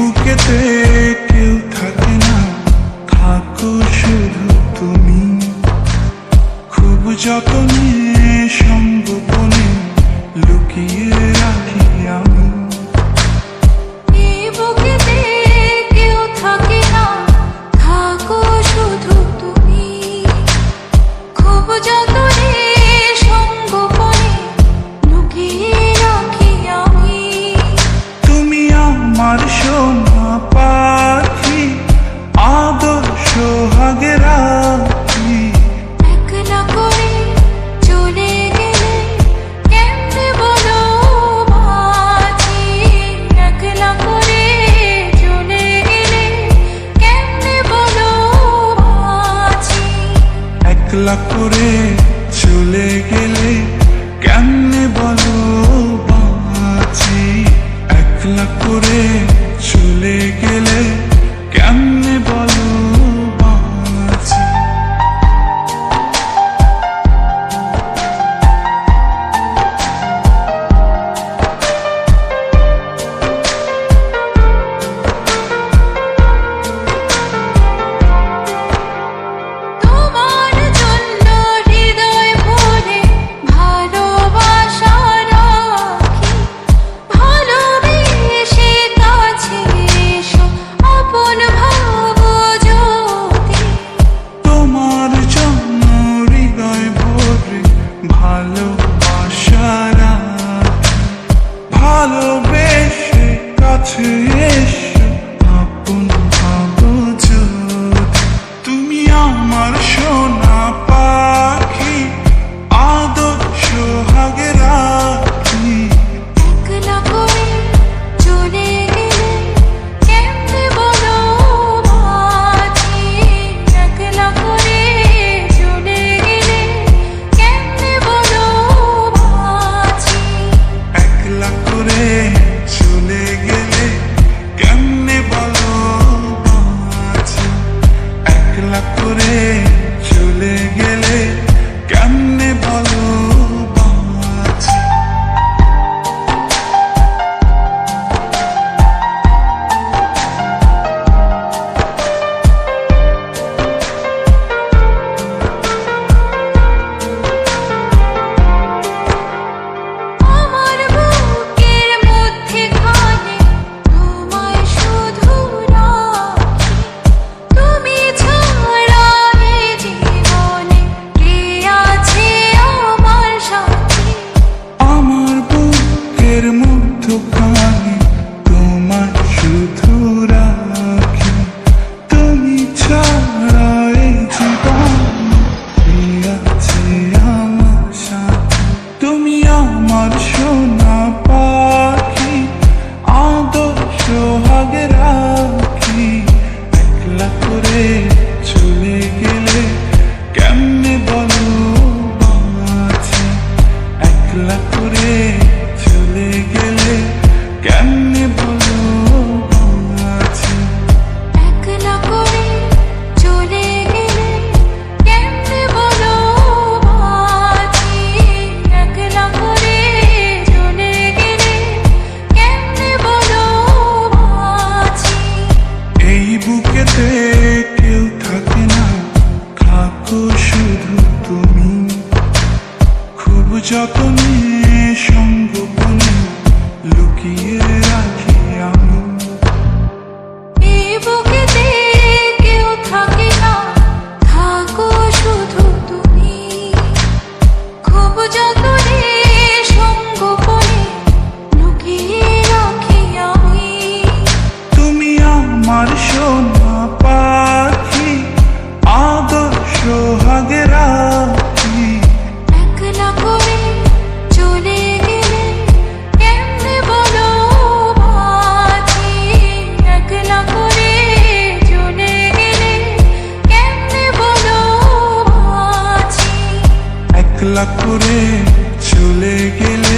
বুকেতে কেউ থাকে না, থাকো শুধু তুমি। খুব যতনে সঙ্গোপনে লুকিয়ে রাখি আমি। বুকেতে কেউ থাকে না, থাকো শুধু তুমি। খুব যতনে সঙ্গোপনে লুকিয়ে রাখি আমি। তুমি আমার সোনা পাখি, আদর সোহাগে রাখি। একলা করে চলে গেলে কেমনে বলো বাঁচি। একলা করে চলে গেলে কেমনে বলো বাঁচি। একলা করে চলে গেলে কেমনে বলো বাঁচি। একলা করে চলে গেলে কেমনে বলো বাঁচি। তোমার জন্য হৃদয় ভরে ভালোবাসা রাখি। ভালোবেসে কাছে এসো, আপন ভাবো যদি। তোমার জন্য হৃদয় ভরে ভালোবাসা রাখি। ভালোবেসে কাছে এসো, আপন ভাবো যদি। তুমি আমার সোনা পাখি, আদর সোহাগে রাখি। একলা করে চলে গেলে কেমনে বলো বাঁচি। একলা করে চলে গেলে কেমনে বলো বাঁচি। একলা করে চলে গেলে কেমনে বলো বাঁচি। একলা করে চলে গেলে কেমনে বলো বাঁচি। আমার বুকের মধ্যেখানে তোমায় শুধু রাখি। তুমি ছাড়া এ জীবনে কে আছে আমার সাথী। আমার বুকের মধ্যখানে তোমায় শুধু রাখি। তুমি ছাড়া এই জীবনে কে আছে আমার সাথে। তুমি আমার সোনা পাখি, আদর সোহাগে রাখি। একলা করে চলে গেলে কেমনে বলো বাঁচি। একলা করে চলে গেলে কেমনে বলো বাঁচি। একলা করে চলে গেলে কেমনে বলো বাঁচি। একলা করে চলে গেলে কেমনে বলো বাঁচি। এই বুকেতে কেউ থাকে না, থাকো শুধু তুমি। খুব যতনে সঙ্গোপনে লুকিয়ে রাখি আমি। এই বুকেতে কেউ থাকে না, থাকো শুধু তুমি। খুব যতনে সঙ্গোপনে লুকিয়ে রাখি আমি। তুমি আমার সোনা পাখি, আদর সোহাগে রাখি। একলা করে চলে গেলে কেমনে বলো বাঁচি। একলা করে চলে গেলে কেমনে বলো বাঁচি। একলা করে চলে গেলে